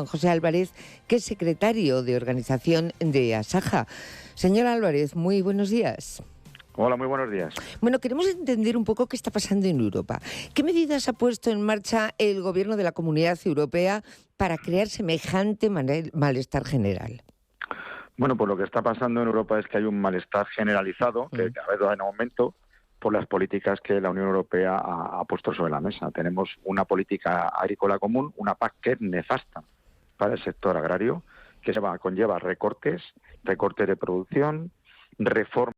José Álvarez, que es secretario de organización de Asaja. Señor Álvarez, muy buenos días. Hola, muy buenos días. Bueno, queremos entender un poco qué está pasando en Europa. ¿Qué medidas ha puesto en marcha el Gobierno de la Comunidad Europea para crear semejante malestar general? Bueno, pues lo que está pasando en Europa es que hay un malestar generalizado, que cada vez va en aumento, por las políticas que la Unión Europea ha puesto sobre la mesa. Tenemos una política agrícola común, una PAC que es nefasta para el sector agrario, que conlleva recortes de producción, reformas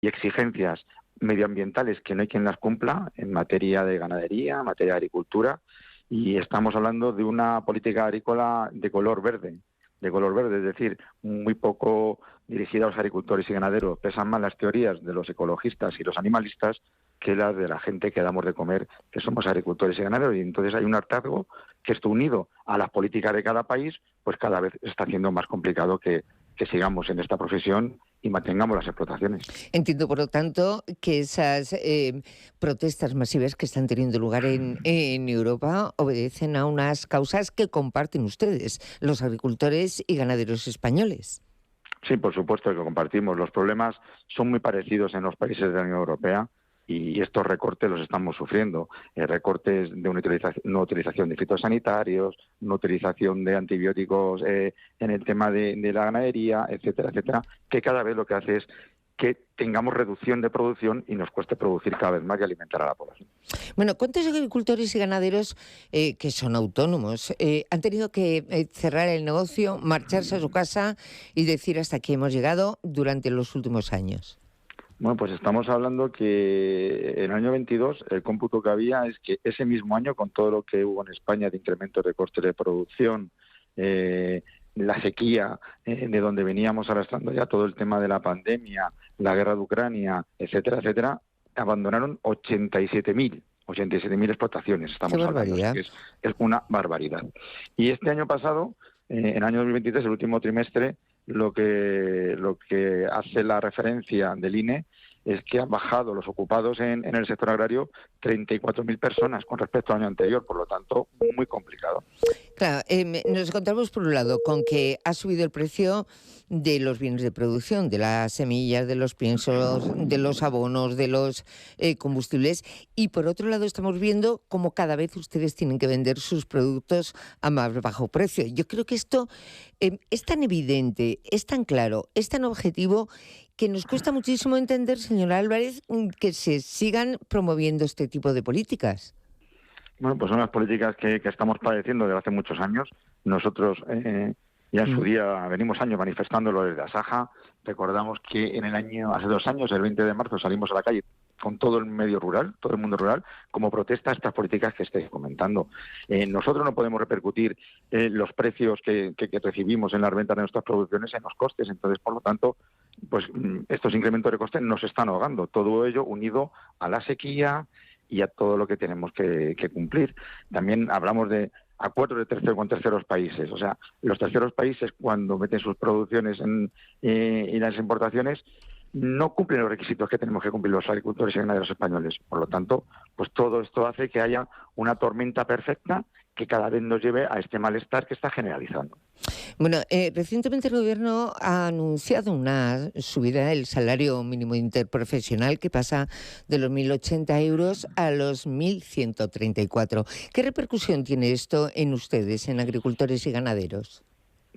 y exigencias medioambientales que no hay quien las cumpla en materia de ganadería, en materia de agricultura, y estamos hablando de una política agrícola de color verde, es decir, muy poco dirigida a los agricultores y ganaderos. Pesan más las teorías de los ecologistas y los animalistas que las de la gente que damos de comer, que somos agricultores y ganaderos, y entonces hay un hartazgo que esto unido a las políticas de cada país, pues cada vez está haciendo más complicado que sigamos en esta profesión y mantengamos las explotaciones. Entiendo, por lo tanto, que esas protestas masivas que están teniendo lugar en Europa obedecen a unas causas que comparten ustedes, los agricultores y ganaderos españoles. Sí, por supuesto que compartimos. Los problemas son muy parecidos en los países de la Unión Europea y estos recortes los estamos sufriendo. Recortes de no utilización de fitosanitarios, no utilización de antibióticos en el tema de la ganadería, etcétera, etcétera, que cada vez lo que hace es que tengamos reducción de producción y nos cueste producir cada vez más y alimentar a la población. Bueno, ¿cuántos agricultores y ganaderos que son autónomos han tenido que cerrar el negocio, marcharse a su casa y decir hasta aquí hemos llegado durante los últimos años? Bueno, pues estamos hablando que en el año 22 el cómputo que había es que ese mismo año, con todo lo que hubo en España de incrementos de costes de producción, la sequía de donde veníamos arrastrando ya todo el tema de la pandemia, la guerra de Ucrania, etcétera, etcétera, abandonaron 87.000 explotaciones. Estamos hablando, que es una barbaridad. Y este año pasado, en el año 2023, el último trimestre, lo que hace la referencia del INE es que han bajado los ocupados en el sector agrario 34.000 personas con respecto al año anterior, por lo tanto, muy complicado. Claro, nos encontramos por un lado con que ha subido el precio de los bienes de producción, de las semillas, de los piensos, de los abonos, de los combustibles, y por otro lado estamos viendo cómo cada vez ustedes tienen que vender sus productos a más bajo precio. Yo creo que esto es tan evidente, es tan claro, es tan objetivo, que nos cuesta muchísimo entender, señor Álvarez, que se sigan promoviendo este tipo de políticas. Bueno, pues son las políticas que estamos padeciendo desde hace muchos años. Nosotros ya en su día venimos años manifestándolo desde Asaja. Recordamos que hace 2 años, el 20 de marzo, salimos a la calle con todo el medio rural, todo el mundo rural, como protesta a estas políticas que estáis comentando. Nosotros no podemos repercutir los precios que recibimos en las ventas de nuestras producciones en los costes. Entonces, por lo tanto, pues estos incrementos de costes nos están ahogando. Todo ello unido a la sequía y a todo lo que tenemos que cumplir. También hablamos de acuerdos con terceros países. O sea, los terceros países, cuando meten sus producciones y las importaciones, no cumplen los requisitos que tenemos que cumplir los agricultores y ganaderos españoles. Por lo tanto, pues todo esto hace que haya una tormenta perfecta que cada vez nos lleve a este malestar que está generalizando. Bueno, recientemente el Gobierno ha anunciado una subida del salario mínimo interprofesional que pasa de los 1.080 euros a los 1.134. ¿Qué repercusión tiene esto en ustedes, en agricultores y ganaderos?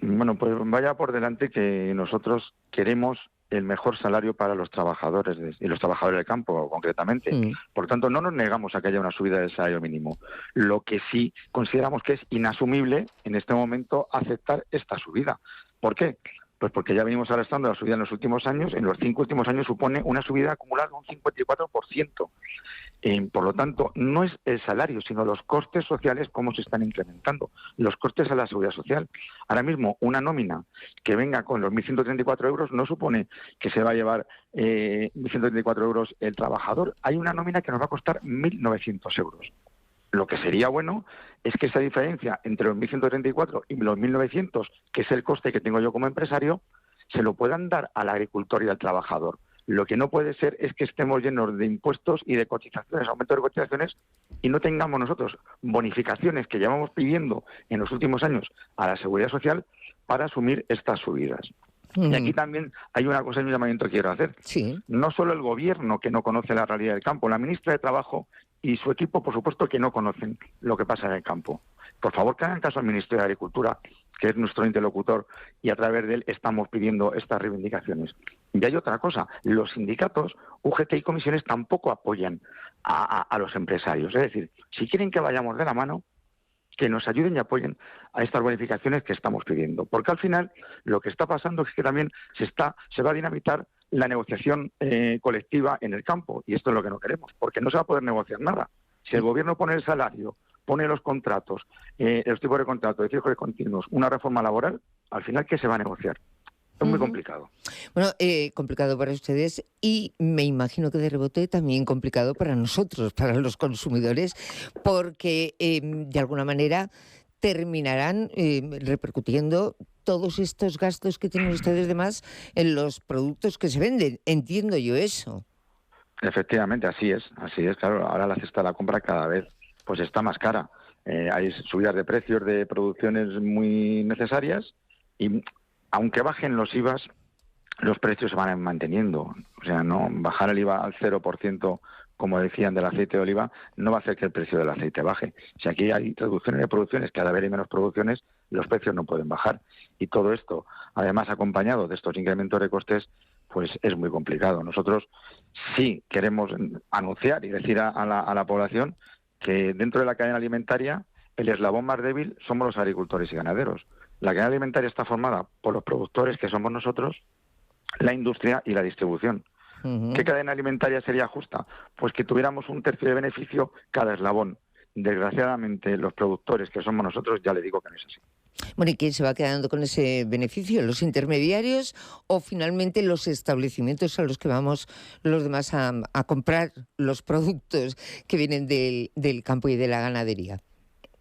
Bueno, pues vaya por delante que nosotros queremos el mejor salario para los trabajadores y los trabajadores del campo, concretamente. Por lo tanto, no nos negamos a que haya una subida del salario mínimo. Lo que sí consideramos que es inasumible en este momento aceptar esta subida. ¿Por qué? Pues porque ya venimos arrastrando la subida en los últimos años. En los 5 últimos años supone una subida acumulada de un 54%. Por lo tanto, no es el salario, sino los costes sociales cómo se están incrementando. Los costes a la seguridad social. Ahora mismo, una nómina que venga con los 1.134 euros no supone que se va a llevar 1.134 euros el trabajador. Hay una nómina que nos va a costar 1.900 euros. Lo que sería bueno es que esa diferencia entre los 1.134 y los 1.900, que es el coste que tengo yo como empresario, se lo puedan dar al agricultor y al trabajador. Lo que no puede ser es que estemos llenos de impuestos y de cotizaciones, aumento de cotizaciones, y no tengamos nosotros bonificaciones que llevamos pidiendo en los últimos años a la Seguridad Social para asumir estas subidas. Y aquí también hay una cosa y un llamamiento que quiero hacer. Sí. No solo el gobierno, que no conoce la realidad del campo, la ministra de Trabajo y su equipo, por supuesto, que no conocen lo que pasa en el campo. Por favor, que hagan caso al Ministerio de Agricultura, que es nuestro interlocutor, y a través de él estamos pidiendo estas reivindicaciones. Y hay otra cosa, los sindicatos, UGT y comisiones tampoco apoyan a los empresarios. Es decir, si quieren que vayamos de la mano, que nos ayuden y apoyen a estas bonificaciones que estamos pidiendo. Porque al final lo que está pasando es que también se va a dinamitar la negociación colectiva en el campo, y esto es lo que no queremos, porque no se va a poder negociar nada. Si el gobierno pone el salario, pone los contratos, los tipos de contratos, de fijos y continuos, una reforma laboral, al final, ¿qué se va a negociar? Es muy complicado. Bueno, complicado para ustedes y me imagino que de rebote también complicado para nosotros, para los consumidores, porque de alguna manera terminarán repercutiendo todos estos gastos que tienen ustedes de más en los productos que se venden. Entiendo yo eso. Efectivamente, así es, claro. Ahora la cesta de la compra cada vez pues está más cara. Hay subidas de precios de producciones muy necesarias y aunque bajen los IVAs, los precios se van manteniendo. O sea, no bajar el IVA al 0%, como decían, del aceite de oliva, no va a hacer que el precio del aceite baje. Si aquí hay reducciones de producciones, cada vez hay menos producciones, los precios no pueden bajar. Y todo esto, además acompañado de estos incrementos de costes, pues es muy complicado. Nosotros sí queremos anunciar y decir a la población que dentro de la cadena alimentaria el eslabón más débil somos los agricultores y ganaderos. La cadena alimentaria está formada por los productores, que somos nosotros, la industria y la distribución. ¿Qué cadena alimentaria sería justa? Pues que tuviéramos un tercio de beneficio cada eslabón. Desgraciadamente, los productores, que somos nosotros, ya le digo que no es así. Bueno, ¿y quién se va quedando con ese beneficio? ¿Los intermediarios o finalmente los establecimientos a los que vamos los demás a comprar los productos que vienen del campo y de la ganadería?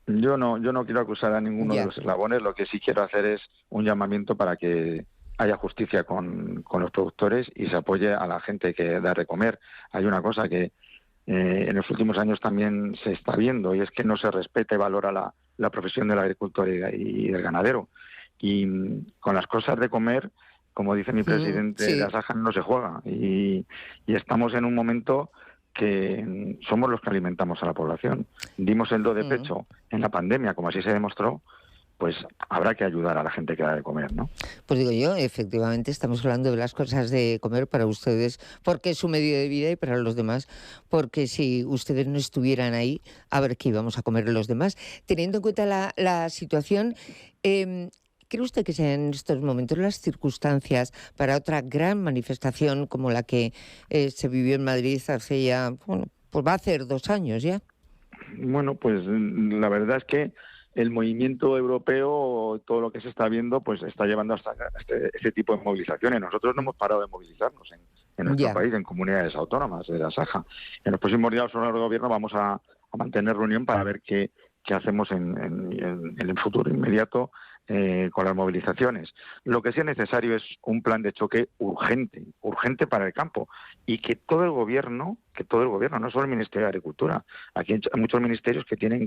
Yo no quiero acusar a ninguno de los eslabones. Lo que sí quiero hacer es un llamamiento para que haya justicia con los productores y se apoye a la gente que da de comer. Hay una cosa que en los últimos años también se está viendo, y es que no se respeta y valora la profesión del agricultor y del ganadero. Y con las cosas de comer, como dice mi presidente, sí. de Asaja no se juega. Y estamos en un momento que somos los que alimentamos a la población. Dimos el do de pecho en la pandemia, como así se demostró, pues habrá que ayudar a la gente que da de comer, ¿no? Pues digo yo, efectivamente, estamos hablando de las cosas de comer para ustedes, porque es su medio de vida, y para los demás, porque si ustedes no estuvieran ahí, a ver qué íbamos a comer los demás. Teniendo en cuenta la situación, ¿cree usted que sean en estos momentos las circunstancias para otra gran manifestación como la que se vivió en Madrid hace ya, bueno, pues va a hacer 2 años ya? Bueno, pues la verdad es que el movimiento europeo, todo lo que se está viendo, pues está llevando hasta este tipo de movilizaciones. Nosotros no hemos parado de movilizarnos en nuestro país, en comunidades autónomas de la Saja. En los próximos días, los órganos de gobierno, vamos a mantener reunión para ver qué hacemos en el futuro inmediato con las movilizaciones. Lo que sí es necesario es un plan de choque urgente para el campo, y que todo el gobierno, no solo el Ministerio de Agricultura, aquí hay muchos ministerios que tienen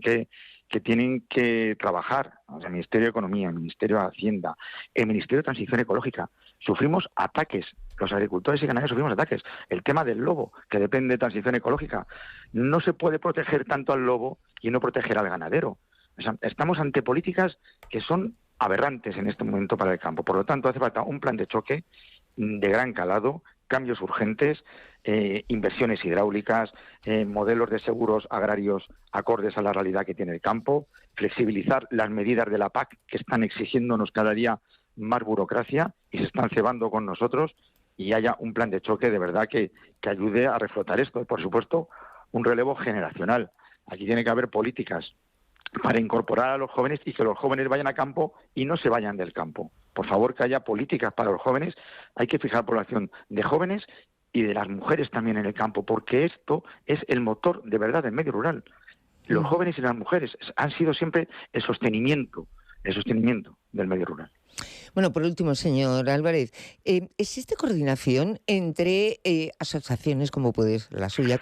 que trabajar, o sea, el Ministerio de Economía, el Ministerio de Hacienda, el Ministerio de Transición Ecológica. Sufrimos ataques, los agricultores y ganaderos sufrimos ataques. El tema del lobo, que depende de transición ecológica. No se puede proteger tanto al lobo y no proteger al ganadero. O sea, estamos ante políticas que son aberrantes en este momento para el campo. Por lo tanto, hace falta un plan de choque de gran calado, cambios urgentes, inversiones hidráulicas, modelos de seguros agrarios acordes a la realidad que tiene el campo, flexibilizar las medidas de la PAC, que están exigiéndonos cada día más burocracia y se están cebando con nosotros, y haya un plan de choque de verdad que ayude a reflotar esto. Y, por supuesto, un relevo generacional. Aquí tiene que haber políticas para incorporar a los jóvenes y que los jóvenes vayan a campo y no se vayan del campo. Por favor, que haya políticas para los jóvenes. Hay que fijar población de jóvenes y de las mujeres también en el campo, porque esto es el motor de verdad del medio rural. Los jóvenes y las mujeres han sido siempre el sostenimiento del medio rural. Bueno, por último, señor Álvarez, ¿existe coordinación entre asociaciones como puede ser la suya,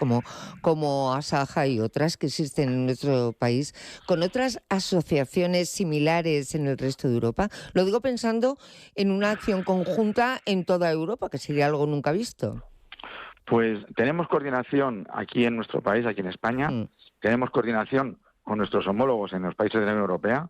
como Asaja y otras que existen en nuestro país, con otras asociaciones similares en el resto de Europa? Lo digo pensando en una acción conjunta en toda Europa, que sería algo nunca visto. Pues tenemos coordinación aquí en nuestro país, aquí en España, tenemos coordinación con nuestros homólogos en los países de la Unión Europea,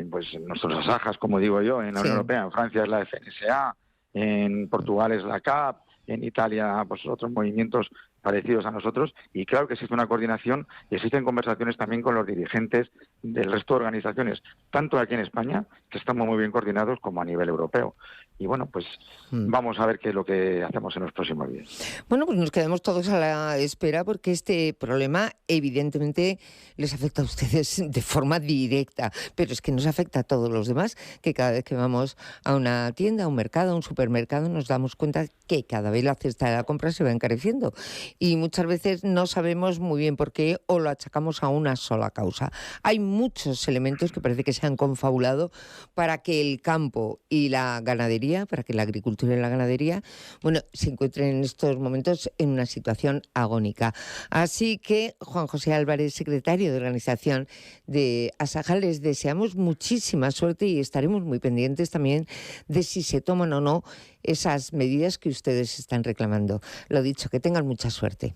pues nuestros asajas, como digo yo, en la Unión Europea, en Francia es la FNSA, en Portugal es la CAP, en Italia pues otros movimientos parecidos a nosotros, y claro que existe una coordinación y existen conversaciones también con los dirigentes del resto de organizaciones, tanto aquí en España, que estamos muy bien coordinados, como a nivel europeo. Y bueno, pues vamos a ver qué es lo que hacemos en los próximos días. Bueno, pues nos quedamos todos a la espera porque este problema evidentemente les afecta a ustedes de forma directa, pero es que nos afecta a todos los demás, que cada vez que vamos a una tienda, a un mercado, a un supermercado, nos damos cuenta que cada vez la cesta de la compra se va encareciendo y muchas veces no sabemos muy bien por qué o lo achacamos a una sola causa. Hay muchos elementos que parece que se han confabulado para que el campo y la ganadería, para que la agricultura y la ganadería, bueno, se encuentren en estos momentos en una situación agónica. Así que, Juan José Álvarez, secretario de organización de Asaja, les deseamos muchísima suerte y estaremos muy pendientes también de si se toman o no esas medidas que ustedes están reclamando. Lo dicho, que tengan mucha suerte.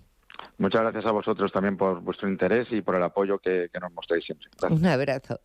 Muchas gracias a vosotros también por vuestro interés y por el apoyo que nos mostréis siempre. Gracias. Un abrazo.